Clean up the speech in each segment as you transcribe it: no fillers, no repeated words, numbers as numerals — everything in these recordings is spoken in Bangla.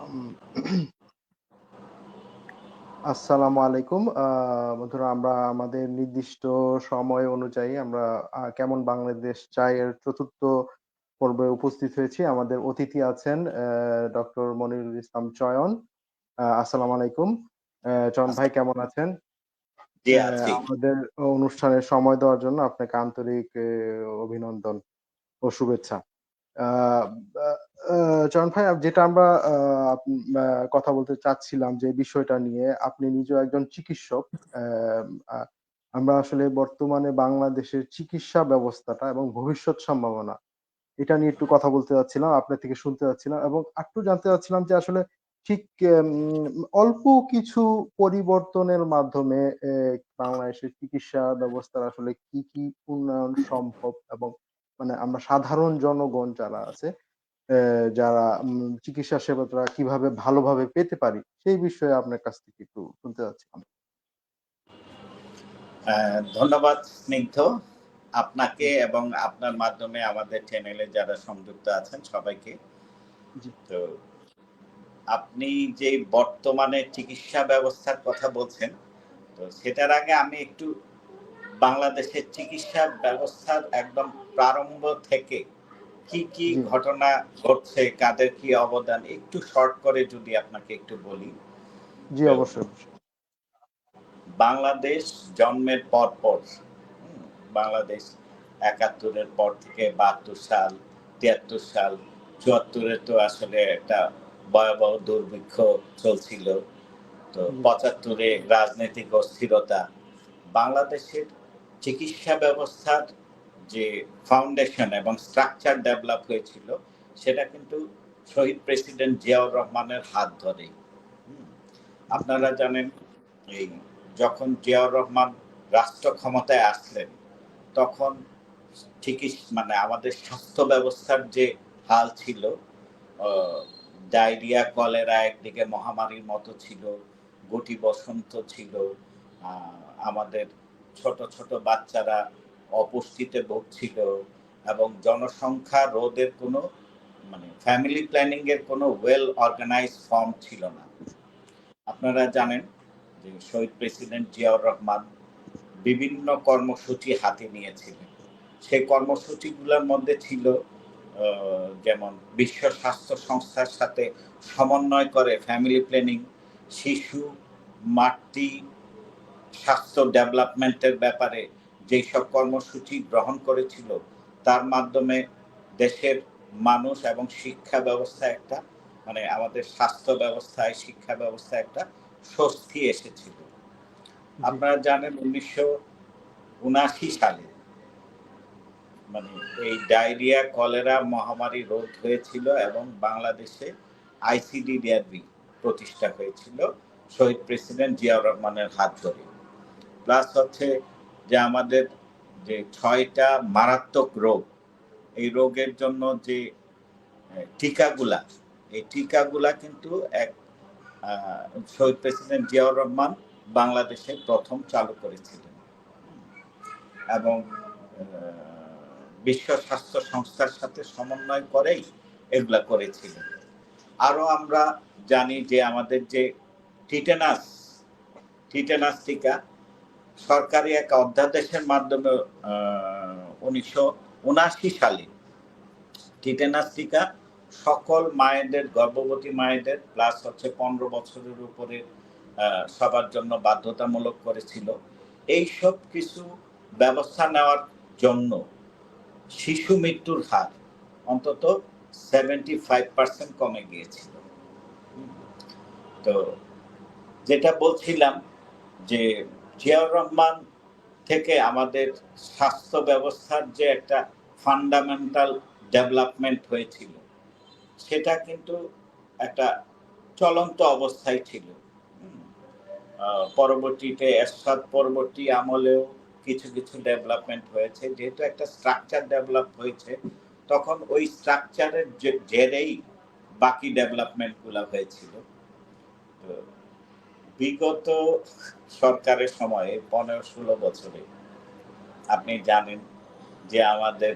উম আসসালামু আলাইকুম। বন্ধুরা আমরা আমাদের নির্দিষ্ট সময় অনুযায়ী আমরা কেমন বাংলাদেশ চাই এর ৪র্থ পর্বে উপস্থিত হয়েছি। আমাদের অতিথি আছেন ডক্টর মনিরুল ইসলাম চয়ন। আসসালামু আলাইকুম। চয়ন ভাই কেমন আছেন? জি আছি। আমাদের অনুষ্ঠানে সময় দেওয়ার জন্য আপনাকে আন্তরিক অভিনন্দন ও শুভেচ্ছা। আ বা আ চয়ন ভাই যেটা আমরা আ আপ আ কথা বলতে চাচ্ছিলাম যে বিষয়টা নিয়ে, আপনি নিজেও একজন চিকিৎসক। আ আমরা আসলে বর্তমানে বাংলাদেশের চিকিৎসা ব্যবস্থাটা এবং ভবিষ্যৎ সম্ভাবনা, এটা নিয়ে একটু কথা বলতে চাচ্ছিলাম। আপনার থেকে শুনতে চাচ্ছিলাম এবং আরেকটু জানতে চাচ্ছিলাম যে আসলে ঠিক অল্প কিছু পরিবর্তনের মাধ্যমে বাংলাদেশের চিকিৎসা ব্যবস্থার আসলে কি উন্নয়ন সম্ভব এবং মানে আমরা সাধারণ জনগণ যারা আছে, অ্যা যারা চিকিৎসা সেবাটা কিভাবে ভালোভাবে পেতে পারি, সেই বিষয়ে আপনার কাছ থেকে একটু শুনতে চাচ্ছিলাম। ধন্যবাদ স্নিগ্ধ। আপনাকে জি, এবং আপনার মাধ্যমে আমাদের চ্যানেলে যারা সংযুক্ত আছেন সবাইকে। জি, তো আপনি যে বর্তমানে চিকিৎসা ব্যবস্থার কথা বলছেন, তো সেটার আগে আমি একটু বাংলাদেশের চিকিৎসা ব্যবস্থার একদম প্রারম্ভ থেকে কি জি, ঘটনা ঘটছে, কাদের কি অবদান একটু শর্ট করে যদি আপনাকে একটু বলি। জি, তো অবশ্যই, অবশ্যই। বাংলাদেশ জন্মের পরপর বাংলাদেশ ৭১ এর পর থেকে ৭২ সাল, ৭৩ সাল, ৭৪ এ তো আসলে একটা ভয়াবহ দুর্ভিক্ষ চলছিল। তো জি, ৭৫ এ রাজনৈতিক অস্থিরতা। বাংলাদেশের চিকিৎসা ব্যবস্থার যে ফাউন্ডেশন এবং স্ট্রাকচার ডেভেলপ হয়েছিল, সেটা কিন্তু শহীদ প্রেসিডেন্ট জিয়াউর রহমানের হাত ধরেই। হুম? জি, আপনারা জানেন এই যখন জিয়াউর রহমান রাষ্ট্র ক্ষমতায় আসলেন, তখন মানে আমাদের স্বাস্থ্য ব্যবস্থার যে হাল ছিল, অ ডায়রিয়া, কলেরা একদিকে মহামারীর মতো ছিল, গুটি বসন্ত ছিল। আ আমাদের ছোট, ছোট বাচ্চারা অপুষ্টিতে ভুগছিল এবং জনসংখ্যা রোধের কোনো মানে ফ্যামিলি প্ল্যানিং এর কোনো ওয়েল অর্গানাইজড ফর্ম ছিল না। আপনারা জানেন যে শহীদ প্রেসিডেন্ট জিয়াউর রহমান বিভিন্ন কর্মসূচি হাতে নিয়েছিলেন। সেই কর্মসূচিগুলোর মধ্যে ছিল যেমন বিশ্ব স্বাস্থ্য সংস্থার সাথে সমন্বয় করে ফ্যামিলি প্ল্যানিং, শিশু, মাতৃ স্বাস্থ্য ডেভেলপমেন্টের ব্যাপারে যেসব কর্মসূচি গ্রহণ করেছিল, তার মাধ্যমে দেশের মানুষ এবং শিক্ষা ব্যবস্থা একটা মানে আমাদের স্বাস্থ্য ব্যবস্থায়, শিক্ষা ব্যবস্থায় একটা স্বস্তি এসেছিল। জি, আপনারা জানেন ১৯৭৯ সালে মানে এই ডায়রিয়া, কলেরা মহামারী রোধ হয়েছিল এবং বাংলাদেশে আইসিডিডিআরবি প্রতিষ্ঠা হয়েছিল শহীদ প্রেসিডেন্ট জিয়াউর রহমানের হাত ধরে। প্লাস হচ্ছে যে আমাদের যে ৬টা মারাত্মক রোগ, এই রোগের জন্য যে টিকাগুলা, এই টিকাগুলা কিন্তু এক আ শহীদ প্রেসিডেন্ট জিয়াউর রহমান বাংলাদেশে ১ম চালু করেছিলেন। এবং আ বিশ্ব স্বাস্থ্য সংস্থার সাথে সমন্বয় করেই এগুলা করেছিলেন। আরো আমরা জানি যে আমাদের যে টিটেনাস, টিটেনাস টিকা সরকারি এক অধ্যাদেশের মাধ্যমে ১৯৭৯ সালে টিটেনাস টিকা সকল মায়েদের, গর্ভবতী মায়েদের প্লাস হচ্ছে ১৫ বছরের উপরে সবার জন্য বাধ্যতামূলক করেছিল। এইসব কিছু ব্যবস্থা নেওয়ার জন্য শিশু মৃত্যুর হার অন্তত 75% কমে গিয়েছিল। হুম? তো যেটা বলছিলাম যে জিয়াউর রহমান থেকে আমাদের স্বাস্থ্য ব্যবস্থার যে একটা ফান্ডামেন্টাল ডেভেলপমেন্ট হয়েছিল, সেটা কিন্তু একটা চলন্ত অবস্থায় ছিল। হুম? আ পরবর্তীতে এরশাদ পরবর্তী আমলেও কিছু, কিছু ডেভেলপমেন্ট হয়েছে। যেহেতু একটা স্ট্রাকচার ডেভেলপ হয়েছে, তখন ওই স্ট্রাকচারের জেরেই বাকি ডেভেলপমেন্ট গুলা হয়েছিল। তো বিগত সরকারের সময়ে ১৫-১৬ বছরে আপনি জানেন যে আমাদের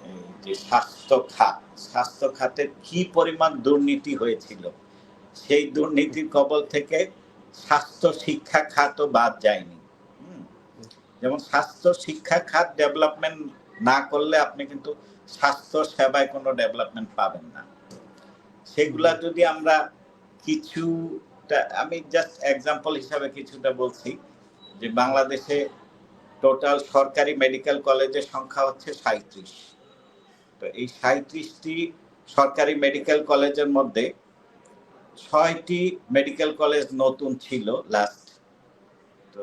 এই যে স্বাস্থ্য খাত, স্বাস্থ্য খাতে কি পরিমাণ দুর্নীতি হয়েছিল সেই দুর্নীতির কবল থেকে স্বাস্থ্য শিক্ষা খাতও বাদ যায়নি। যেমন স্বাস্থ্য শিক্ষা খাত ডেভেলপমেন্ট না করলে আপনি কিন্তু স্বাস্থ্য সেবায় কোনো ডেভেলপমেন্ট পাবেন না। সেগুলা যদি আমরা কিছুটা, আমি জাস্ট এক্সাম্পল হিসাবে কিছুটা বলছি, যে বাংলাদেশে টোটাল সরকারি মেডিকেল কলেজের সংখ্যা হচ্ছে ৩৭। তো এই ৩৭টি সরকারি মেডিকেল কলেজের মধ্যে ৬টি মেডিকেল কলেজ নতুন ছিল লাস্ট। তো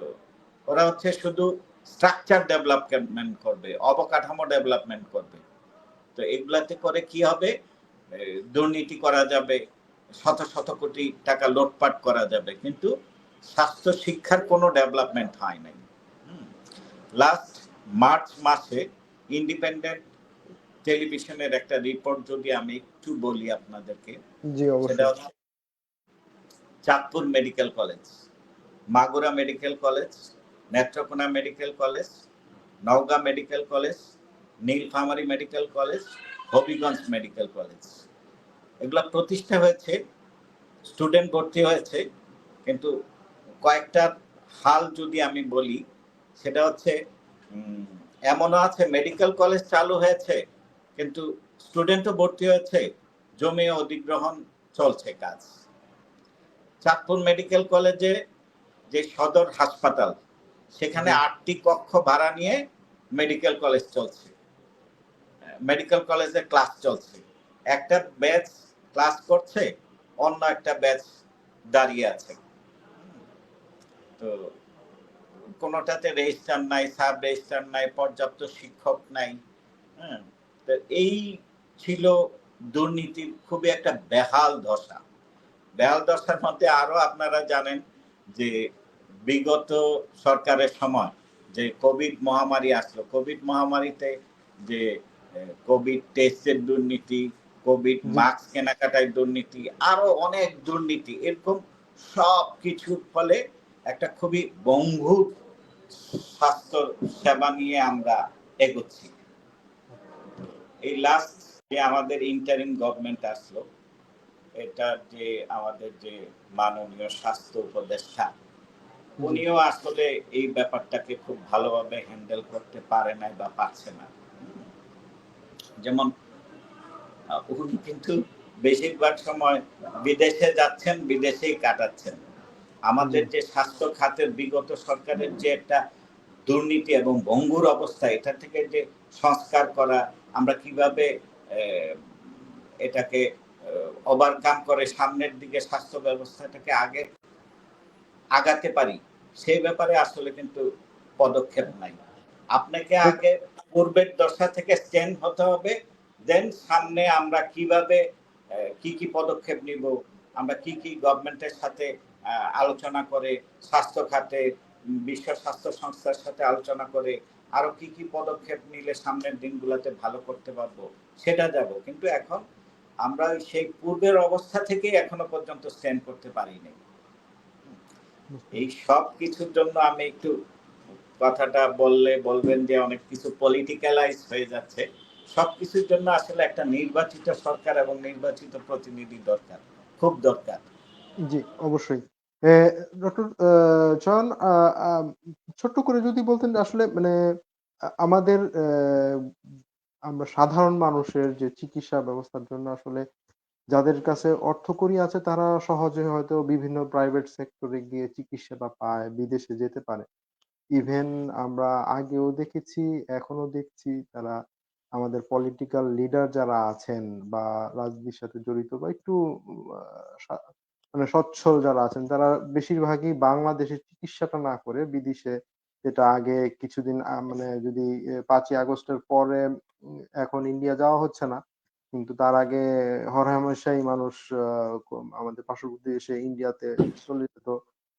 ওরা হচ্ছে শুধু স্ট্রাকচার ডেভেলপমেন্ট করবে, অবকাঠামো ডেভেলপমেন্ট করবে। তো এগুলাতে করে কি হবে, দুর্নীতি করা যাবে, শত শত কোটি টাকা লুটপাট করা যাবে, কিন্তু স্বাস্থ্য শিক্ষার কোনো ডেভেলপমেন্ট হয় নাই। লাস্ট মার্চ মাসে ইন্ডিপেন্ডেন্ট টেলিভিশনের একটা রিপোর্ট যদি আমি একটু বলি আপনাদেরকে, সেটা হচ্ছে Chandpur medical college, Magura medical college, Netrokona medical college, Naogaon medical college, Nilphamari medical college, Habiganj medical college, এগুলো প্রতিষ্ঠা হয়েছে, স্টুডেন্ট ভর্তি হয়েছে, কিন্তু কয়েকটা হাল যদি আমি বলি, সেটা হচ্ছে এমনও আছে মেডিকেল কলেজ চালু হয়েছে কিন্তু স্টুডেন্টও ভর্তি হয়েছে, জমি অধিগ্রহণ চলছে কাজ। চাঁদপুর মেডিকেল কলেজে যে সদর হাসপাতাল, সেখানে 8টি কক্ষ ভাড়া নিয়ে মেডিকেল কলেজ চলছে, মেডিকেল কলেজে ক্লাস চলছে, একটা ব্যাচ ক্লাস করছে, অন্য একটা ব্যাচ দাঁড়িয়ে আছে। তো কোনোটাতে রেজিস্ট্রার নাই, সাব রেজিস্ট্রার নাই, পর্যাপ্ত শিক্ষক নাই। তো এই ছিল দুর্নীতির খুবই একটা বেহাল দশা। বেহাল দশার মধ্যে আরো আপনারা জানেন যে বিগত সরকারের সময় যে কোভিড মহামারী আসলো, কোভিড মহামারীতে যে কোভিড টেস্টের দুর্নীতি, কোভিড মাস্ক কেনাকাটায় দুর্নীতি, আরো অনেক দুর্নীতি, এরকম সব কিছুর ফলে একটা খুবই বঙ্গুর স্বাস্থ্য সেবা নিয়ে আমরা এগোচ্ছি। এই লাস্ট যে আমাদের ইন্টারিম গভর্নমেন্ট আসলো, এটা যে আমাদের যে মাননীয় স্বাস্থ্য উপদেষ্টা, উনিও আসলে এই ব্যাপারটাকে খুব ভালোভাবে হ্যান্ডেল করতে পারে নাই বা পারছে না। যেমন উনি কিন্তু বেশিরভাগ সময় বিদেশে যাচ্ছেন, বিদেশেই কাটাচ্ছেন। আমাদের যে স্বাস্থ্য খাতের বিগত সরকারের যে একটা দুর্নীতি এবং ভঙ্গুর অবস্থা, এটা থেকে যে সংস্কার করা, আমরা কিভাবে এটাকে ওভারকাম করে সামনের দিকে স্বাস্থ্য ব্যবস্থাটাকে আগাতে পারি, সেই ব্যাপারে আসলে কিন্তু পদক্ষেপ নাই। আপনাকে আগে পূর্বের দশা থেকে স্ট্যান্ড হতে হবে, দেন সামনে আমরা কিভাবে কি কি পদক্ষেপ নিব, আমরা কি কি গভর্নমেন্টের সাথে আলোচনা করে, স্বাস্থ্য খাতে বিশ্ব স্বাস্থ্য সংস্থার সাথে আলোচনা করে আরো কি কি পদক্ষেপ নিলে সামনের দিনগুলোতে ভালো করতে পারবো, সেটা যাব। কিন্তু এখন আমরা সেই পূর্বের অবস্থা থেকে এখনো পর্যন্ত স্ট্যান্ড করতে পারিনি। এই সব কিছুর জন্য আমি একটু কথাটা বললে বলবেন যে অনেক কিছু পলিটিক্যালাইজ হয়ে যাচ্ছে। সবকিছুর জন্য আসলে একটা নির্বাচিত সরকার এবং নির্বাচিত প্রতিনিধি দরকার, খুব দরকার। জি, অবশ্যই। ডক্টর চয়ন, ছোট্ট করে যদি বলতেন আসলে মানে আমাদের আমরা সাধারণ মানুষের যে চিকিৎসা ব্যবস্থার জন্য আসলে যাদের কাছে অর্থকড়ি আছে তারা সহজে হয়তো বিভিন্ন প্রাইভেট সেক্টরে গিয়ে চিকিৎসাটা পায়, বিদেশে যেতে পারে। ইভেন আমরা আগেও দেখেছি, এখনো দেখছি তারা আমাদের পলিটিক্যাল লিডার যারা আছেন বা রাজনীতির সাথে জড়িত বা একটু মানে সচ্ছল যারা আছেন তারা বেশিরভাগই বাংলাদেশের চিকিৎসাটা না করে বিদেশে, যেটা আগে কিছুদিন মানে যদি 5ই আগস্টের পরে এখন ইন্ডিয়া যাওয়া হচ্ছে না, কিন্তু তার আগে হরহামেশাই মানুষ আমাদের পার্শ্ববর্তী দেশে ইন্ডিয়াতে চলে যেত।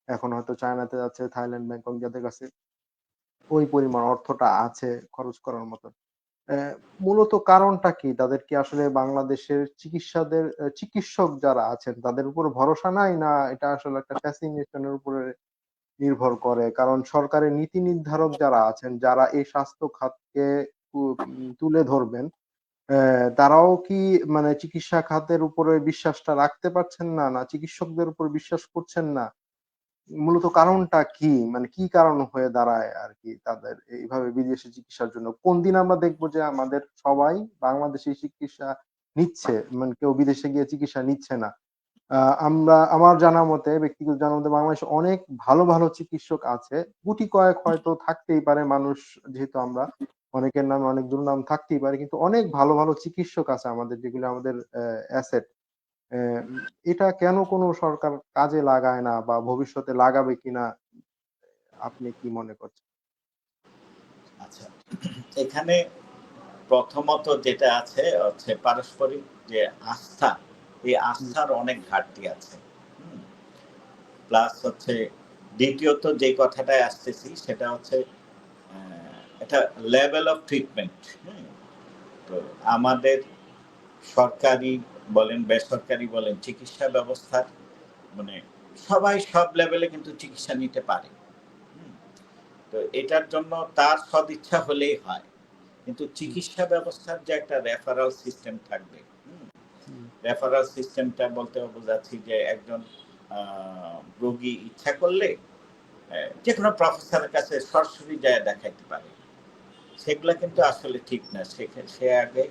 এখন হয়তো চায়নাতে যাচ্ছে, থাইল্যান্ড, ব্যাংকক, যাদের কাছে ওই পরিমাণ অর্থটা আছে খরচ করার মতো। মূলত কারণটা কি? তাদের কি আসলে বাংলাদেশের চিকিৎসক যারা আছেন তাদের উপর ভরসা নাই? না এটা আসলে একটা ফ্যাসিনেশন এর উপরে নির্ভর করে? কারণ সরকারের নীতি নির্ধারক যারা আছেন, যারা এই স্বাস্থ্য খাতকে তুলে ধরবেন, তারাও কি মানে চিকিৎসা খাতের উপরে বিশ্বাসটা রাখতে পারছেন না, না চিকিৎসকদের উপর বিশ্বাস করছেন না? মূলত কারণটা কি? মানে কি কারণ হয়ে দাঁড়ায় আরকি তাদের এইভাবে বিদেশে চিকিৎসার জন্য? কোন দিন আমরা দেখব যে আমাদের সবাই বাংলাদেশী চিকিৎসা নিচ্ছে, মানে কেউ বিদেশে গিয়ে চিকিৎসা নিচ্ছে না। আ আমার জানা মতে, ব্যক্তিগত জানা মতে বাংলাদেশে অনেক ভালো, ভালো চিকিৎসক আছে। গুটি কয়েক হয়তো থাকতেই পারে, মানুষ যেহেতু আমরা, অনেকের নামে অনেক দুর্নাম থাকতেই পারে। কিন্তু অনেক ভালো, ভালো চিকিৎসক আছে আমাদের, যেগুলো আমাদের অ্যাসেট। অ্যা এটা কেন কোন সরকার কাজে লাগায় না বা ভবিষ্যতে লাগাবে কিনা আপনি কি মনে করছেন? আচ্ছা, এখানে প্রথমত যেটা আছে হচ্ছে পারস্পরিক যে আস্থা, এই জি, আস্থার অনেক ঘাটতি আছে। হুম? প্লাস হচ্ছে দ্বিতীয়ত যে কথাটায় আসতেছি সেটা হচ্ছে অ্যা একটা লেভেল অফ ট্রিটমেন্ট। হুম? তো আমাদের সরকারি বলেন, বেসরকারি বলেন, চিকিৎসা ব্যবস্থার মানে সবাই সব লেভেলে কিন্তু চিকিৎসা নিতে পারে। হুম? তো এটার জন্য তার সদিচ্ছা হলেই হয়। কিন্তু জি, চিকিৎসা ব্যবস্থার যে একটা রেফারাল সিস্টেম থাকবে, হুম? জি, রেফারাল সিস্টেমটা বলতে বোঝাচ্ছি যে একজন আ রোগী ইচ্ছা করলে যেকোনো প্রফেসরের কাছে সরাসরি যায়া দেখাইতে পারে। সেগুলা কিন্তু আসলে ঠিক না। সে আগে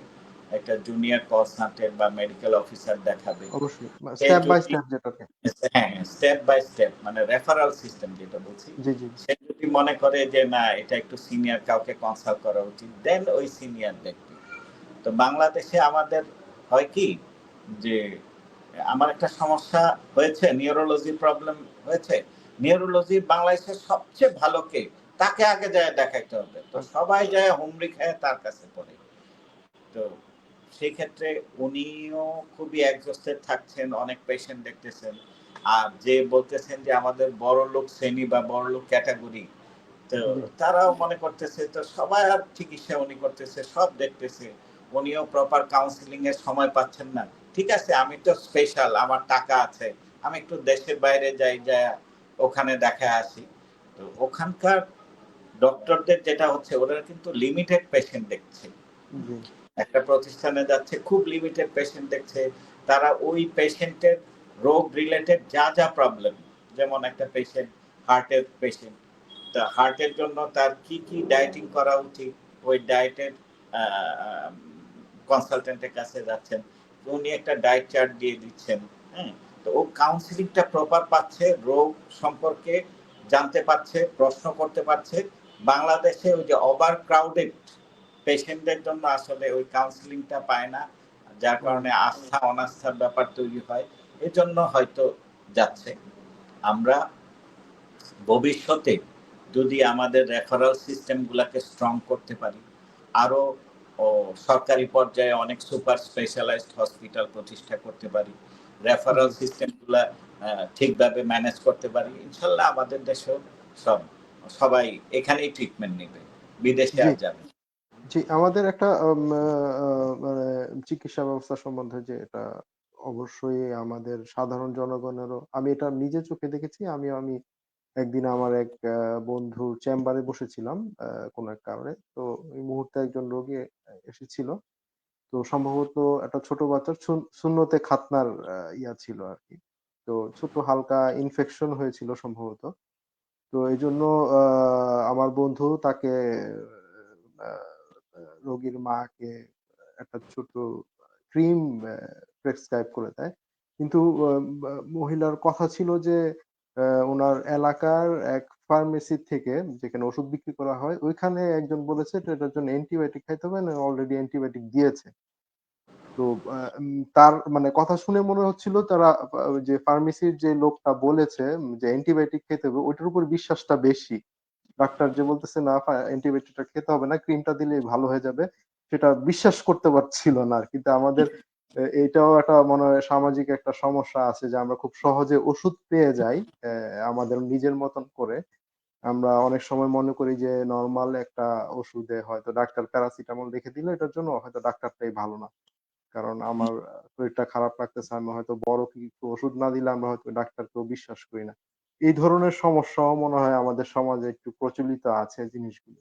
একটা জুনিয়র কনসালটেন্ট বা মেডিকেল অফিসার দেখাবে। অবশ্যই। সে স্টেপ বাই যদি স্টেপ যেটাকে। হ্যাঁ, স্টেপ বাই স্টেপ মানে রেফারাল সিস্টেম যেটা বলছি। জি, জি, সে যদি মনে করে যে না এটা একটু সিনিয়র কাউকে কনসাল্ট করা উচিত, দেন ওই সিনিয়র দেখবে। তো বাংলাদেশে আমাদের হয় কি যে আমার একটা সমস্যা হয়েছে, নিউরোলজি প্রবলেম হয়েছে। নিউরোলজি বাংলাদেশের সবচেয়ে ভালো কে? তাকে আগে যায়া দেখাইতে হবে। তো আচ্ছা, সবাই যায়া হুমড়ি খায় তার কাছে পড়ে। তো সেই ক্ষেত্রে উনিও খুবই এক্সহস্টেড থাকছেন, অনেক পেশেন্ট দেখতেছেন। আর যে বলতেছেন যে আমাদের বড়লোক শ্রেণী বা বড়লোক ক্যাটেগরি, তো জি, তারাও মনে করতেছে তো সবাই আর চিকিৎসা উনি করতেছে, সব দেখতেছে। উনিও প্রপার কাউন্সেলিং এর সময় পাচ্ছেন না। ঠিক আছে, আমি তো স্পেশাল, আমার টাকা আছে। আমি একটু দেশের বাইরে যাই, যায়া ওখানে দেখায় আসি। তো ওখানকার ডক্টরদের যেটা হচ্ছে ওরা কিন্তু লিমিটেড পেশেন্ট দেখছে। হুম? জি, একটা প্রতিষ্ঠানে যাচ্ছে খুব লিমিটেড পেশেন্ট দেখছে। তারা ওই পেশেন্টের রোগ রিলেটেড যা, যা প্রবলেম, যেমন একটা পেশেন্ট হার্টের পেশেন্ট। তা হার্টের জন্য তার কি, কি ডায়েটিং করা উচিত, ওই ডায়েটের আ আ কনসালটেন্টের কাছে যাচ্ছেন। উনি একটা ডায়েট চার্ট দিয়ে দিচ্ছেন। হ্যাঁ? তো ও কাউন্সেলিংটা প্রপার পাচ্ছে, রোগ সম্পর্কে জানতে পারছে, প্রশ্ন করতে পারছে। বাংলাদেশে ওই যে ওভার ক্রাউডেড পেশেন্টদের জন্য আসলে ওই কাউন্সেলিংটা পায় না। যার হুম, কারণে আস্থা অনাস্থার ব্যাপার তৈরি হয়। এজন্য হয়তো যাচ্ছে। আমরা ভবিষ্যতে যদি আমাদের রেফারেল সিস্টেম গুলাকে স্ট্রং করতে পারি, আরো ও সরকারি পর্যায়ে অনেক সুপার স্পেশালাইজড হসপিটাল প্রতিষ্ঠা করতে পারি। জি, রেফারেল সিস্টেম গুলা ঠিকভাবে ম্যানেজ করতে পারি। ইনশাআল্লাহ আমাদের দেশেও সব সবাই এখানেই ট্রিটমেন্ট নিবে। বিদেশে জি। আর যাবে না। জি, আমাদের একটা মানে চিকিৎসা ব্যবস্থা সম্বন্ধে যে এটা অবশ্যই আমাদের সাধারণ জনগণেরও, আমি এটা নিজে চোখে দেখেছি। আমি একদিন আমার এক বন্ধুর চেম্বারে বসেছিলাম কোন এক কারণে। তো এই মুহূর্তে একজন রোগী এসেছিল। তো সম্ভবত একটা ছোট বাচ্চার সুন্নতে খাতনার ছিল আরকি। তো ছোট হালকা ইনফেকশন হয়েছিল সম্ভবত। তো এজন্য আ আমার বন্ধু তাকে আ আ রোগীর মাকে একটা ছোট ক্রিম প্রেসক্রাইব করে দেয়। কিন্তু আ বা মহিলার কথা ছিল যে উনার এলাকার এক ফার্মেসি থেকে, যেখানে ওষুধ বিক্রি করা হয়, ওইখানে একজন বলেছে যে এটার জন্য অ্যান্টিবায়োটিক খাইতে হবে না, অলরেডি অ্যান্টিবায়োটিক দিয়েছে। তো তার মানে কথা শুনে মনে হচ্ছিল তারা ওই যে ফার্মেসির যে লোকটা বলেছে যে অ্যান্টিবায়োটিক খেতে হবে, ওইটার উপর বিশ্বাসটা বেশি। ডাক্তার যে বলতেছে না অ্যান্টিবায়োটিকটা খেতে হবে না, ক্রিমটা দিলেই ভালো হয়ে যাবে, সেটা বিশ্বাস করতে পারছিল না। কিন্তু আমাদের এইটাও একটা মনে হয় সামাজিক একটা সমস্যা আছে যে আমরা খুব সহজে ওষুধ পেয়ে যাই আমাদের নিজের মতন করে। আমরা অনেক সময় মনে করি যে নরমাল একটা ওষুধে হয়তো ডাক্তার প্যারাসিটামল লিখে দিল, এটার জন্য হয়তো ডাক্তারটাই ভালো না। কারণ আমার শরীরটা খারাপ লাগতেছে, আমি হয়তো বড় কিছু ওষুধ না দিলে আমরা হয়তো ডাক্তারকেও বিশ্বাস করি না। এই ধরনের সমস্যাও মনে হয় আমাদের সমাজে একটু প্রচলিত আছে জিনিসগুলো।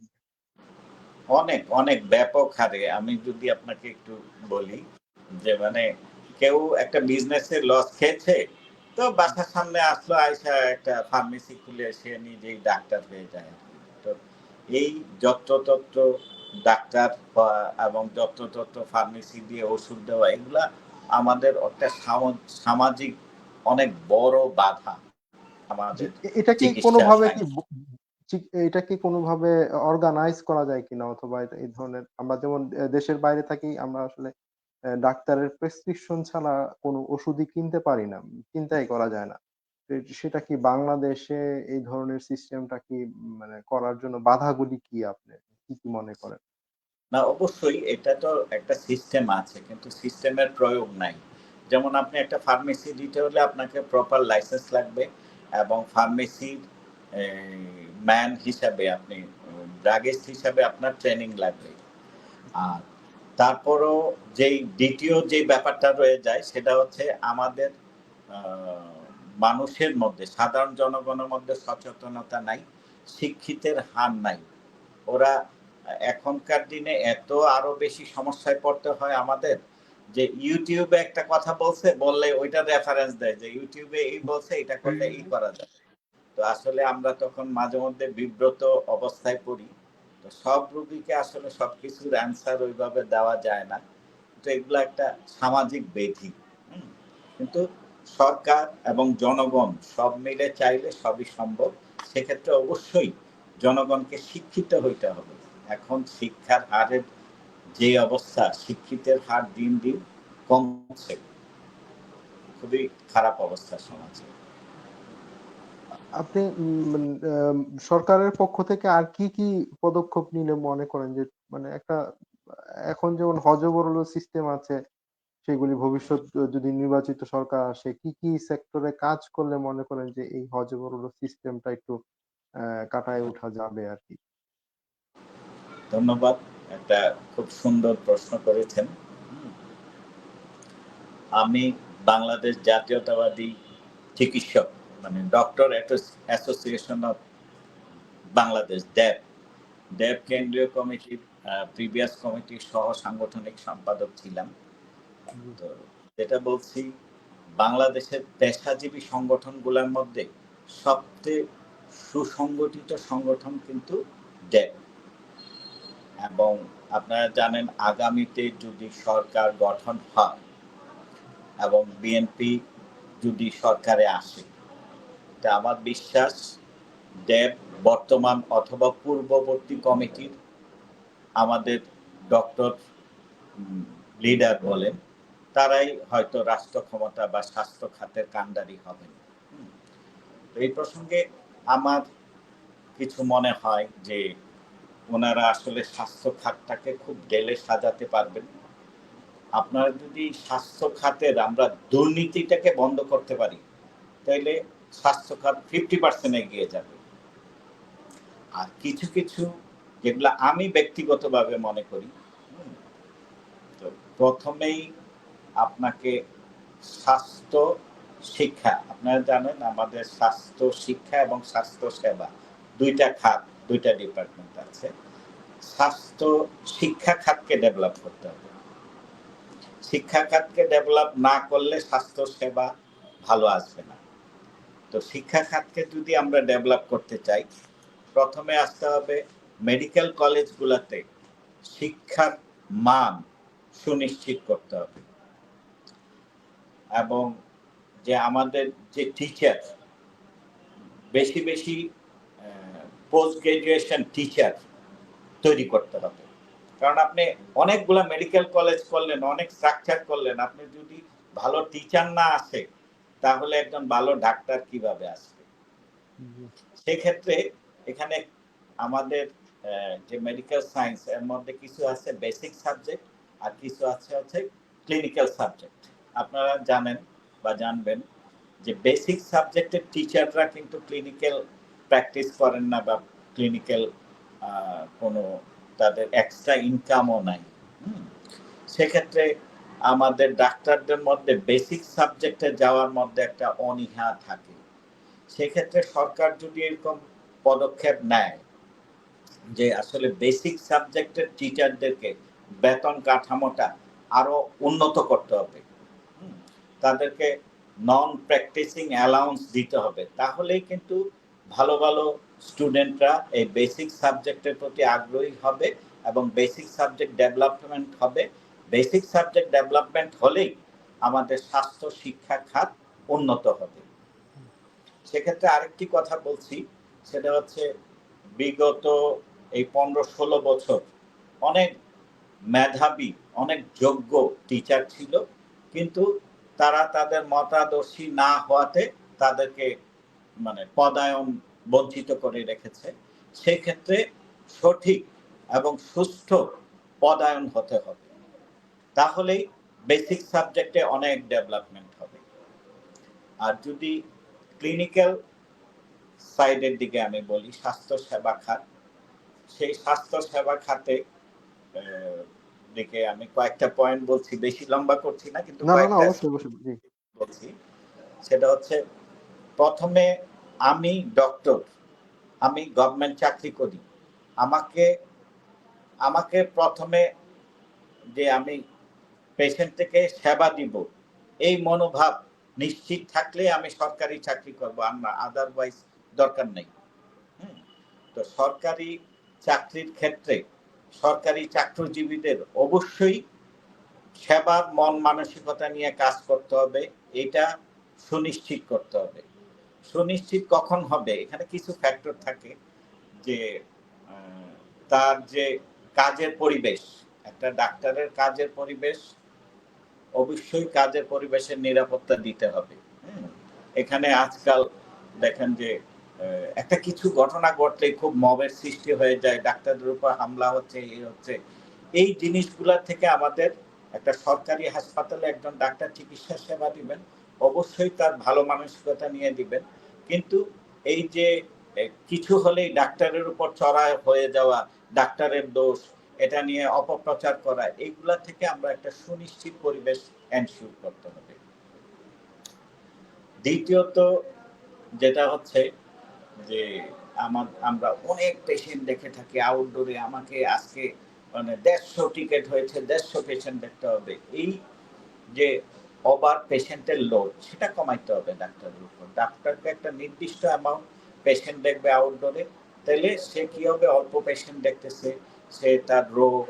অনেক অনেক ব্যাপক হারে। আমি যদি আপনাকে একটু বলি যে মানে কেউ একটা বিজনেসে লস খেয়েছে, তো বাসার সামনে আসলো, আইসা একটা ফার্মেসি খুলে সে নিজেই ডাক্তার হয়ে যায় আরকি। তো এই যত্রতত্র ডাক্তার এবং যত্রতত্র ফার্মেসি দিয়ে ওষুধ দেওয়া, এগুলা আমাদের একটা সামাজিক অনেক বড় বাধা জি, আমাদের এটা কি চিকিৎসা কোনোভাবে কি সাইন্স। এটা কি কোনোভাবে অর্গানাইজ করা যায় কিনা? অথবা এই ধরনের আমরা যেমন দেশের বাইরে থাকি আমরা আসলে ডাক্তারের প্রেসক্রিপশন ছাড়া কোনো ওষুধই কিনতে পারি না। চিন্তাই করা যায় না। সেটা কি বাংলাদেশে এই ধরনের সিস্টেমটা কি মানে করার জন্য বাধাগুলি কি আপনি কি মনে করেন? না, অবশ্যই এটা তো একটা সিস্টেম আছে, কিন্তু সিস্টেমের প্রয়োগ নাই। যেমন আপনি একটা ফার্মেসি দিতে হলে আপনাকে প্রপার লাইসেন্স লাগবে এবং ফার্মেসির ম্যান হিসাবে আপনি ড্রাগিস্ট হিসাবে আপনার ট্রেনিং লাগবে। আর তারপরও দ্বিতীয় যেই ব্যাপারটা রয়ে যায় সেটা হচ্ছে আমাদের আ মানুষের মধ্যে, সাধারণ জনগণের মধ্যে সচেতনতা নাই, শিক্ষিতের হার নাই। ওরা এখনকার দিনে এত আরো বেশি সমস্যায় পড়তে হয় আমাদের, যে YouTube এ একটা কথা বললে ওইটার রেফারেন্স দেয় যে YouTube এ এই বলছে, এটা করলে এই করা যায়। তো আসলে আমরা তখন মাঝে মধ্যে বিব্রত অবস্থায় পড়ি। তো সব রোগীকে আসলে সবকিছুর অ্যান্সার ওইভাবে দেওয়া যায় না। তো এগুলা একটা সামাজিক ব্যাধি। হুম? কিন্তু সরকার এবং জনগণ সব মিলে চাইলে সবই সম্ভব। সেক্ষেত্রে অবশ্যই জনগণকে শিক্ষিত হইতে হবে। এখন শিক্ষার হারের যে অবস্থা, শিক্ষিতের হার দিন দিন কমছে। খুবই খারাপ অবস্থা সমাজে। আপনি সরকারের পক্ষ থেকে আর কি পদক্ষেপ নিলে মনে করেন যে মানে একটা এখন যেমন হযবরল সিস্টেম আছে সেগুলি ভবিষ্যৎ যদি নির্বাচিত সরকার আসে কি সেক্টরে কাজ করলে মনে করেন যে এই হযবরল সিস্টেমটা একটু কাটায় ওঠা যাবে আরকি? ধন্যবাদ। একটা খুব সুন্দর প্রশ্ন করেছেন। হুম? আমি বাংলাদেশ জাতীয়তাবাদী চিকিৎসক, মানে ডক্টর অ্যাসোসিয়েশন অফ বাংলাদেশ, ড্যাব। ড্যাব জি, কেন্দ্রীয় কমিটির প্রিভিয়াস কমিটির সহ সাংগঠনিক সম্পাদক ছিলাম। জি, তো যেটা বলছি, বাংলাদেশের পেশাজীবী সংগঠনগুলোর মধ্যে সবচেয়ে সুসংগঠিত সংগঠন কিন্তু ড্যাব। এবং আপনারা জানেন আগামীতে যদি সরকার গঠন হয় এবং বিএনপি যদি সরকারে আসে, তা আমার বিশ্বাস ড্যাব বর্তমান অথবা পূর্ববর্তী কমিটির আমাদের ডক্টর লিডার বলেন, তারাই হয়তো রাষ্ট্র ক্ষমতা বা স্বাস্থ্য খাতের কাণ্ডারি হবেন। হুম? তো এই প্রসঙ্গে আমার কিছু মনে হয় যে ওনারা আসলে স্বাস্থ্য খাতটাকে খুব ঢেলে সাজাতে পারবেন। আপনারা যদি স্বাস্থ্য খাতের আমরা দুর্নীতিটাকে বন্ধ করতে পারি, তাইলে স্বাস্থ্য খাত 50% এগিয়ে যাবে। আর কিছু কিছু যেগুলা আমি ব্যক্তিগতভাবে মনে করি, হুম? তো প্রথমেই আপনাকে স্বাস্থ্য শিক্ষা, আপনারা জানেন আমাদের স্বাস্থ্য শিক্ষা এবং স্বাস্থ্য সেবা ২ টা খাত, ২ টা ডিপার্টমেন্ট আছে। স্বাস্থ্য শিক্ষা খাতকে ডেভেলপ করতে হবে। শিক্ষা খাতকে ডেভেলপ না করলে স্বাস্থ্য সেবা ভালো আসবে না। তো শিক্ষা খাতকে যদি আমরা ডেভেলপ করতে চাই, প্রথমে আসতে হবে মেডিকেল কলেজগুলোতে শিক্ষার মান সুনিশ্চিত করতে হবে এবং যে আমাদের যে টিচার, বেশি বেশি পোস্ট গ্রাজুয়েশন টিচার তৈরি করতে হবে। কারণ আপনি অনেকগুলা মেডিকেল কলেজ করলেন, অনেক স্ট্রাকচার করলেন, আপনি যদি ভালো টিচার না আসে, তাহলে একজন ভালো ডাক্তার কিভাবে আসবে? জি, সেক্ষেত্রে এখানে আমাদের যে মেডিকেল সায়েন্স এর মধ্যে কিছু আছে বেসিক সাবজেক্ট আর কিছু আছে হচ্ছে ক্লিনিক্যাল সাবজেক্ট। আপনারা জানেন বা জানবেন যে বেসিক সাবজেক্টের টিচাররা কিন্তু ক্লিনিক্যাল প্র্যাকটিস করেন না বা ক্লিনিক্যাল কোনো তাদের এক্সট্রা ইনকামও নাই। হুম? সেক্ষেত্রে আমাদের ডাক্তারদের মধ্যে বেসিক সাবজেক্টে যাওয়ার মধ্যে একটা অনীহা থাকে। সেক্ষেত্রে সরকার যদি এরকম পদক্ষেপ নেয় যে আসলে বেসিক সাবজেক্টের টিচারদেরকে বেতন কাঠামোটা আরো উন্নত করতে হবে। তাদেরকে নন প্র্যাকটিসিং অ্যালাউন্স দিতে হবে, তাহলেই কিন্তু ভালো ভালো স্টুডেন্টরা এই বেসিক সাবজেক্টের প্রতি আগ্রহী হবে এবং বেসিক সাবজেক্ট ডেভেলপমেন্ট হবে। বেসিক সাবজেক্ট ডেভেলপমেন্ট হলেই আমাদের স্বাস্থ্য শিক্ষা খাত উন্নত হবে। সেক্ষেত্রে আরেকটি কথা বলছি, সেটা হচ্ছে বিগত এই 15-16 বছর অনেক মেধাবী, অনেক যোগ্য টিচার ছিল, কিন্তু তারা তাদের মতাদর্শী না হওয়াতে তাদেরকে মানে পদায়ন বঞ্চিত করে রেখেছে। সেই ক্ষেত্রে সঠিক এবং সুস্থ পদায়ন হতে হবে, তাহলেই বেসিক সাবজেক্টে অনেক ডেভেলপমেন্ট হবে। আর যদি ক্লিনিক্যাল সাইডের দিকে আমি বলি, স্বাস্থ্য সেবা খাত, সেই স্বাস্থ্য সেবা খাতে দিকে আমি কয়েকটা পয়েন্ট বলছি, বেশি লম্বা করছি না, কিন্তু কয়েকটা বলছি। সেটা হচ্ছে, প্রথমে আমি ডক্টর, আমি গভর্নমেন্ট চাকরি করি, আমাকে প্রথমে যে আমি পেশেন্টকে সেবা দিব এই মনোভাব নিশ্চিত থাকলে আমি সরকারি চাকরি করব, আদারওয়াইজ দরকার নেই। তো সরকারি চাকরির ক্ষেত্রে সরকারি চাকরিজীবীদের অবশ্যই সেবার মন মানসিকতা নিয়ে কাজ করতে হবে, এটা সুনিশ্চিত করতে হবে। সুনিশ্চিত কখন হবে? এখানে কিছু ফ্যাক্টর থাকে, যে তার যে কাজের পরিবেশ, একটা ডাক্তারের কাজের পরিবেশ, অবশ্যই কাজের পরিবেশের নিরাপত্তা দিতে হবে। এখানে আজকাল দেখেন যে একটা কিছু ঘটনা ঘটলে খুব মবের সৃষ্টি হয়ে যায়, ডাক্তারদের উপর হামলা হচ্ছে, এই হচ্ছে। এই জিনিসগুলা থেকে আমাদের একটা সরকারি হাসপাতালে একজন ডাক্তার চিকিৎসা সেবা দিবেন, অবশ্যই তার ভালো মানসিকতা নিয়ে দিবেন, কিন্তু এই যে কিছু হলেই ডাক্তারের উপর চড়াই হয়ে যাওয়া, ডাক্তারের দোষ, এটা নিয়ে অপপ্রচার করা, এইগুলা থেকে আমরা একটা সুনিশ্চিত পরিবেশ এনশিওর করতে হবে। দ্বিতীয়ত যেটা হচ্ছে যে আমরা অনেক পেশেন্ট দেখে থাকি আউটডোরে, আমাকে আজকে মানে 150 টিকেট হয়েছে, 150 পেশেন্ট দেখতে হবে, এই যে ওভার পেশেন্টের লোড, সেটা কমাইতে হবে ডাক্তারের উপর। ডাক্তারকে একটা নির্দিষ্ট অ্যামাউন্ট পেশেন্ট দেখবে আউটডোরে, তাহলে সে কি হবে, অল্প পেশেন্ট দেখতেছে, সে তার রোগ,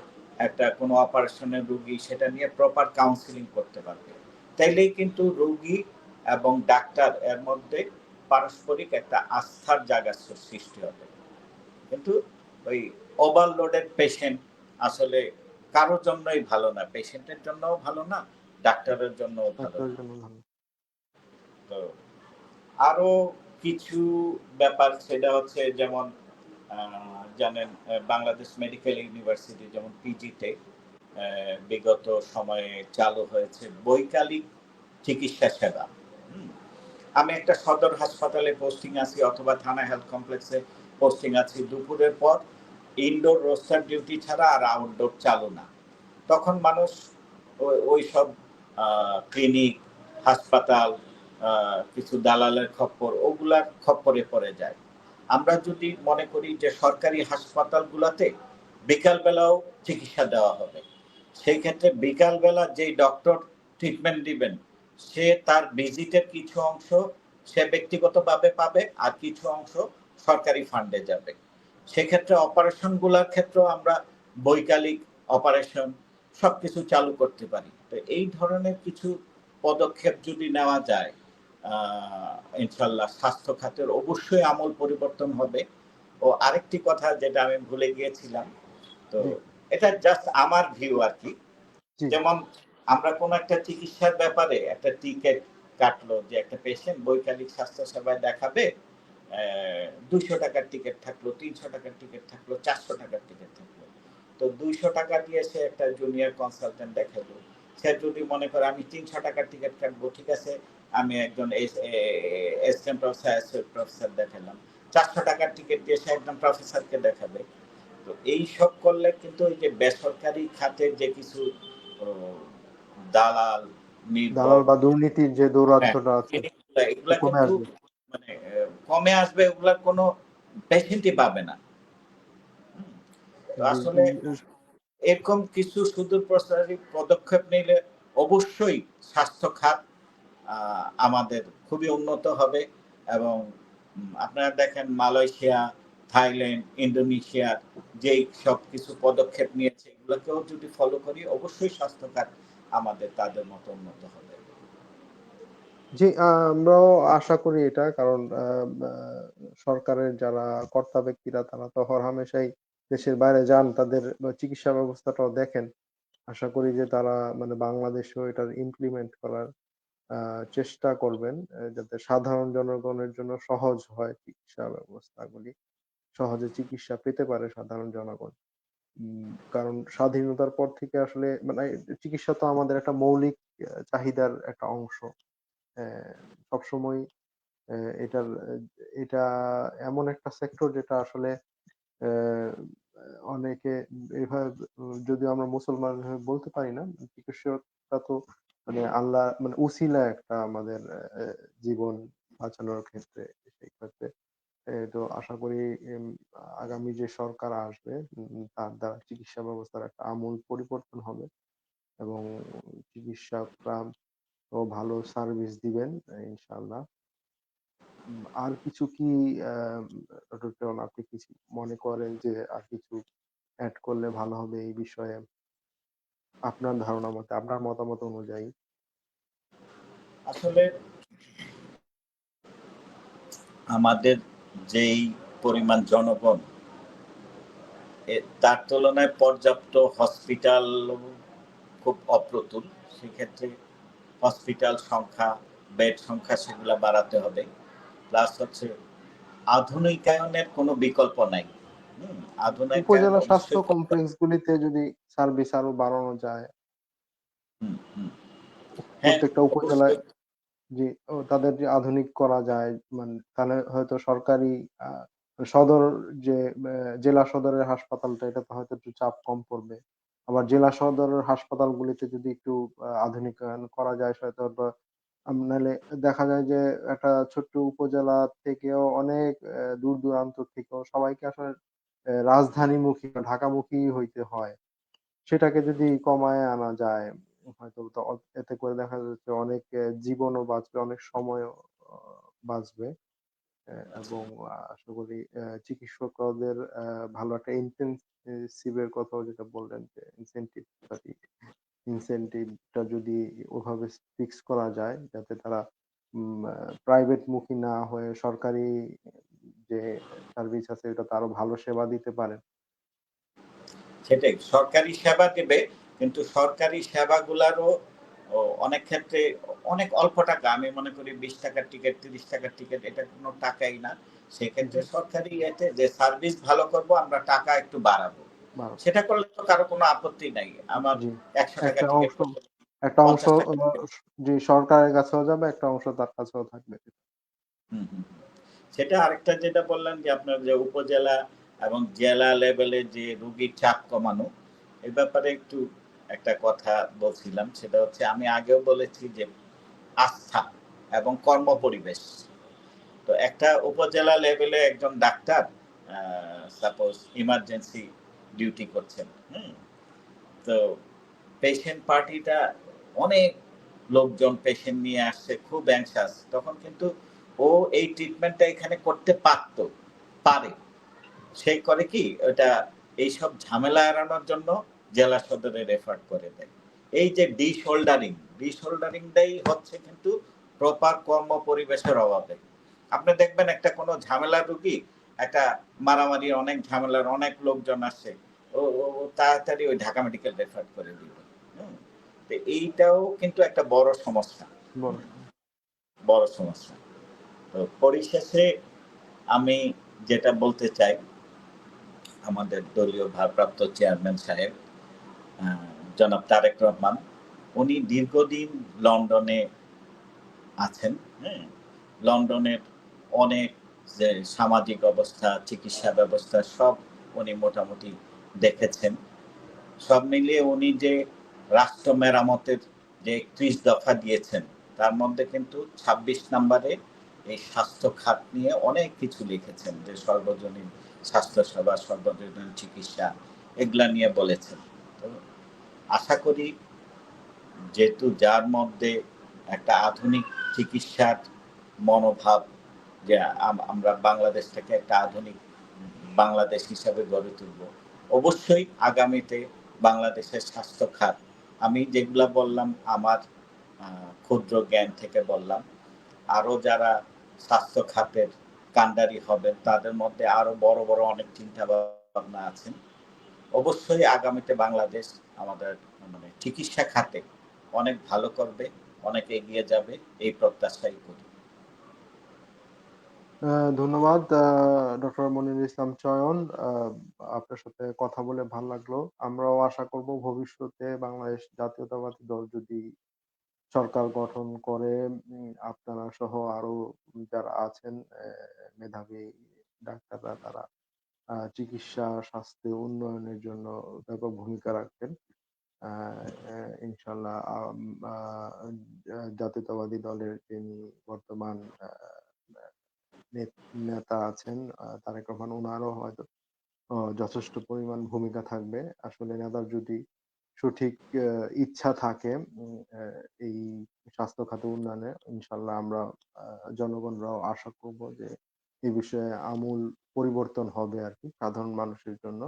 একটা কোনো অপারেশনের রোগী, সেটা নিয়ে প্রপার কাউন্সিলিং করতে পারবে। তাইলেই কিন্তু রোগী এবং ডাক্তার এর মধ্যে পারস্পরিক একটা আস্থার জায়গা সৃষ্টি হবে। কিন্তু ওই ওভারলোডেড পেশেন্ট আসলে কারোর জন্যই ভালো না, পেশেন্টের জন্যও ভালো না, ডাক্তারের জন্যও ভালো না। তো আরো কিছু ব্যাপার, সেটা হচ্ছে যেমন জানেন বাংলাদেশ মেডিকেল ইউনিভার্সিটি যেমন পিজিতে বিগত সময়ে চালু হয়েছে বৈকালিক চিকিৎসা সেবা। আমি একটা সদর হাসপাতালে পোস্টিং আছি অথবা থানা হেলথ কমপ্লেক্সে পোস্টিং আছি, দুপুরের পর ইনডোর রোস্টার ডিউটি ছাড়া আর আউটডোর চালু না। তখন মানুষ ওই সব ক্লিনিক, হাসপাতাল, কিছু দালালের খপ্পর, ওগুলার খপ্পরে পড়ে যায়। আমরা যদি মনে করি যে সরকারি হাসপাতালগুলোতে বিকালবেলাও চিকিৎসা দেওয়া হবে, সেই ক্ষেত্রে বিকালবেলা যেই ডক্টর ট্রিটমেন্ট দিবেন, সে তার ভিজিটের কিছু অংশ সে ব্যক্তিগতভাবে পাবে, আর কিছু অংশ সরকারি ফান্ডে যাবে। সেক্ষেত্রে অপারেশনগুলোর ক্ষেত্রেও আমরা বৈকালিক অপারেশন সবকিছু চালু করতে পারি। তো এই ধরনের কিছু পদক্ষেপ যদি নেওয়া যায়, ইনশাল্লাহ স্বাস্থ্য খাতের অবশ্যই আমূল পরিবর্তন হবে। ও আরেকটি কথা যেটা আমি ভুলে গিয়েছিলাম, তো এটা জাস্ট আমার ভিউ আর কি, যেমন আমরা কোন একটা চিকিৎসার ব্যাপারে একটা টিকেট কাটলো, যে একটা পেশেন্ট বৈকালিক স্বাস্থ্য সেবায় দেখাবে, 200 টাকার টিকিট থাকলো, 300 টাকার টিকিট থাকলো, 400 টাকার টিকিট থাকলো। তো 200 টাকা দিয়ে সে একটা জুনিয়র কনসালটেন্ট দেখালো, সে যদি মনে করে আমি 300 টাকার টিকিট কাটবো, ঠিক আছে, আমি একজন অ্যাসিস্ট্যান্ট প্রফেসর দেখালাম, 400 টাকার টিকিট দিয়ে সে একজন প্রফেসরকে দেখাবে। তো এই সব করলে কিন্তু ওই যে বেসরকারি খাতের যে কিছু দালাল বা দুর্নীতির যে দৌরাত্ম্যটা আছে, এগুলা কিন্তু মানে কমে আসবে, ওগুলার কোনো পেশেন্টই পাবে না। তো জি, আসলে এরকম কিছু সুদূর প্রসারী পদক্ষেপ নিলে অবশ্যই স্বাস্থ্য খাত আমাদের খুবই উন্নত হবে এবং আপনারা দেখেন মালয়েশিয়া, থাইল্যান্ড, ইন্দোনেশিয়ার যেই সব কিছু পদক্ষেপ নিয়েছে এগুলোকেও যদি ফলো করি অবশ্যই স্বাস্থ্য খাত আমাদের তাদের মতো উন্নত হবে। জি, আমরাও আশা করি এটা। কারণ আ সরকারের যারা কর্তা ব্যক্তিরা তারা তো হরহামেশাই দেশের বাইরে যান। তাদের চিকিৎসা ব্যবস্থাটাও দেখেন। আশা করি যে তারা মানে বাংলাদেশেও এটার ইমপ্লিমেন্ট করার আ চেষ্টা করবেন। যাতে সাধারণ জনগণের জন্য সহজ হয় চিকিৎসা ব্যবস্থাগুলি। সহজে চিকিৎসা পেতে পারে সাধারণ জনগণ। কারণ স্বাধীনতার পর থেকে আসলে মানে চিকিৎসা তো আমাদের একটা মৌলিক চাহিদার একটা অংশ। হ্যাঁ, সবসময় অ্যা এটার এটা এমন একটা সেক্টর যেটা আসলে অ্যা অনেকে এভাবে যদিও আমরা মুসলমান হয়ে বলতে পারি না। চিকিৎসকটা তো মানে আল্লাহ মানে উসিলা একটা আমাদের জীবন বাঁচানোর ক্ষেত্রে সেই ক্ষেত্রে তো আশা করি আগামী যে সরকার আসবে তার দ্বারা চিকিৎসা ব্যবস্থার একটা আমূল পরিবর্তন হবে এবং চিকিৎসকরা ও ভালো সার্ভিস দিবেন ইনশাআল্লাহ। আর কিছু কি আ ডক্টর জন আপনি কিছু মনে করেন যে আর কিছু এড করলে ভালো হবে এই বিষয়ে? আপনার ধারণা মতে, আপনার মতামত অনুযায়ী? আসলে আমাদের যেই পরিমাণ জনগণ তার তুলনায় পর্যাপ্ত হসপিটাল খুব অপ্রতুল। সেক্ষেত্রে হসপিটাল সংখ্যা, বেড সংখ্যা সেগুলা বাড়াতে হবে। প্লাস হচ্ছে আধুনিকায়নের কোনো বিকল্প নাই। হুম? আধুনিকায়ন উপজেলা স্বাস্থ্য অবশ্যই করতে হবে। কমপ্লেক্স গুলিতে যদি সার্ভিস আরো বাড়ানো যায়, হুম, হুম। হ্যাঁ, প্রত্যেকটা উপজেলায় অবশ্যই। জি, তাদের যে আধুনিক করা যায় মানে তাহলে হয়তো সরকারি আ সদর যে জেলা সদরের হাসপাতালটা এটাতে হয়তো একটু চাপ কম পড়বে। আবার জেলা সদরের হাসপাতালগুলিতে যদি একটু আধুনিকায়ন করা যায় হয়তোবা নাইলে দেখা যায় যে একটা ছোট্ট উপজেলা থেকেও অনেক দূর-দূরান্ত থেকেও সবাইকে আসলে রাজধানীমুখী বা ঢাকামুখী হইতে হয়। সেটাকে যদি কমায় আনা যায় হয়তো তো এতে করে দেখা যাচ্ছে অনেক জীবনও বাঁচবে, অনেক সময়ও আ বাঁচবে। এবং আশা করি চিকিৎসকদের ভালো একটা ইনটেনসিভ এর কথাও যেটা বললেন যে ইনসেনটিভটা যদি ওভাবে ফিক্স করা যায় যাতে তারা প্রাইভেট মুখী না হয়ে সরকারি যে সার্ভিস আছে এটাতে আরো ভালো সেবা দিতে পারেন। সেটাই। সরকারি সেবা দেবে, কিন্তু সরকারি সেবাগুলারও অনেক ক্ষেত্রে অনেক অল্প টাকা। আমি মনে করি ৳২০ টিকেট, ৳৩০ টিকেট এটা কোনো টাকাই না। সেক্ষেত্রে জি, সরকারি ইয়েতে যে সার্ভিস ভালো করব, আমরা টাকা একটু বাড়াবো। বারো সেটা করলে তো কারো কোনো আপত্তি নাই। আমার জি। ৳১০০ একটা টিকেট অংশ করতে একটা অংশ ৳৫০ টিকেট জি সরকারের কাছেও যাবে, একটা অংশ তার কাছেও থাকবে। হুম, হুম। সেটা আরেকটা যেটা বললেন যে আপনার যে উপজেলা এবং জেলা লেভেলে যে রোগীর চাপ কমানো, এ ব্যাপারে একটু একটা কথা বলছিলাম। সেটা হচ্ছে আমি আগেও বলেছি যে আস্থা এবং কর্মপরিবেশ। তো একটা উপজেলা লেভেলে একজন ডাক্তার আ সাপোজ ইমার্জেন্সি ডিউটি করছেন। হুম? তো পেশেন্ট পার্টিটা অনেক লোকজন পেশেন্ট নিয়ে আসছে, খুব অ্যাংশাস। তখন কিন্তু ও এই ট্রিটমেন্টটা এখানে করতে পারে। সে করে কি ওটা এইসব ঝামেলা এড়ানোর জন্য জেলা সদরে রেফার করে দেয়। এই যে ডিশোল্ডারিংটাই হচ্ছে কিন্তু প্রপার কর্ম পরিবেশের অভাবে। আপনি দেখবেন একটা কোনো ঝামেলার রোগী, একটা মারামারি অনেক ঝামেলার অনেক লোকজন আসছে। ও তাড়াতাড়ি ওই ঢাকা মেডিকেল রেফার করে দিবে। হুম? তো এইটাও কিন্তু একটা বড় সমস্যা। বড় হুম? সমস্যা। বড় সমস্যা। তো পরিশেষে আমি যেটা বলতে চাই আমাদের দলীয় ভারপ্রাপ্ত চেয়ারম্যান সাহেব আ জনাব তারেক রহমান। উনি দীর্ঘদিন লন্ডনে আছেন, হ্যাঁ? লন্ডনের অনেক যে সামাজিক অবস্থা, চিকিৎসা ব্যবস্থা সব উনি মোটামুটি দেখেছেন। সব মিলিয়ে উনি যে রাষ্ট্র মেরামতের যে ৩১ দফা দিয়েছেন, তার মধ্যে কিন্তু ২৬ নাম্বারে এই স্বাস্থ্য খাত নিয়ে অনেক কিছু লিখেছেন যে সর্বজনীন স্বাস্থ্যসেবা, সর্বজনীন চিকিৎসা এগুলা নিয়ে বলেছেন। তো আশা করি যেহেতু যার মধ্যে একটা আধুনিক চিকিৎসার মনোভাব, যে আমরা বাংলাদেশটাকে একটা আধুনিক বাংলাদেশ হিসাবে গড়ে তুলব। অবশ্যই আগামীতে বাংলাদেশের স্বাস্থ্য খাত, আমি যেগুলা বললাম আমার ক্ষুদ্র জ্ঞান থেকে বললাম। আরো যারা স্বাস্থ্য খাতের কান্ডারি হবেন তাদের মধ্যে আরো বড়, বড় অনেক চিন্তা ভাবনা আছেন। অবশ্যই আগামীতে বাংলাদেশ আমাদের মানে চিকিৎসা খাতে অনেক ভালো করবে, অনেক এগিয়ে যাবে এই প্রত্যাশাই করি। ধন্যবাদ ডক্টর মনিরুল ইসলাম চয়ন। আপনার সাথে কথা বলে ভাল লাগলো। আমরাও আশা করব ভবিষ্যতে বাংলাদেশ জাতীয়তাবাদী দল যদি সরকার গঠন করে, আপনারা সহ আরো যারা আছেন মেধাবী ডাক্তাররা, তারা চিকিৎসা স্বাস্থ্য উন্নয়নের জন্য ব্যাপক ভূমিকা রাখবেন। ইনশাল্লাহ জাতীয়তাবাদী দলের যিনি বর্তমান নেতা আছেন তারেক রহমান, উনারও হয়তো যথেষ্ট পরিমাণ ভূমিকা থাকবে। আসলে নেতার যদি সঠিক ইচ্ছা থাকে এই স্বাস্থ্য খাতে উন্নয়নে, ইনশাল্লাহ আমরা জনগণরাও আশা করব যে এই বিষয়ে আমূল পরিবর্তন হবে আরকি সাধারণ মানুষের জন্য।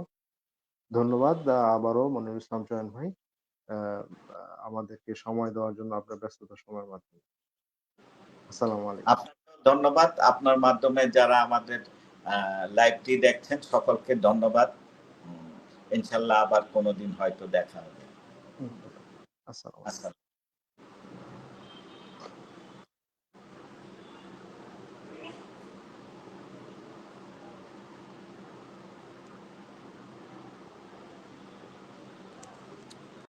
ধন্যবাদ আবারও মনিরুল ইসলাম চয়ন ভাই। আ আমাদেরকে সময় দেওয়ার জন্য আপনার ব্যস্ততার সময়ের মাধ্যমে। আসসালামু আলাইকুম। আপনাকেও ধন্যবাদ। আপনার মাধ্যমে যারা আমাদের লাইভটি দেখছেন সকলকে ধন্যবাদ। ইনশাআল্লাহ আবার কোনদিন হয়তো দেখা হবে। ইনশাআল্লাহ। আসসালামু আলাইকুম। আসসালাম।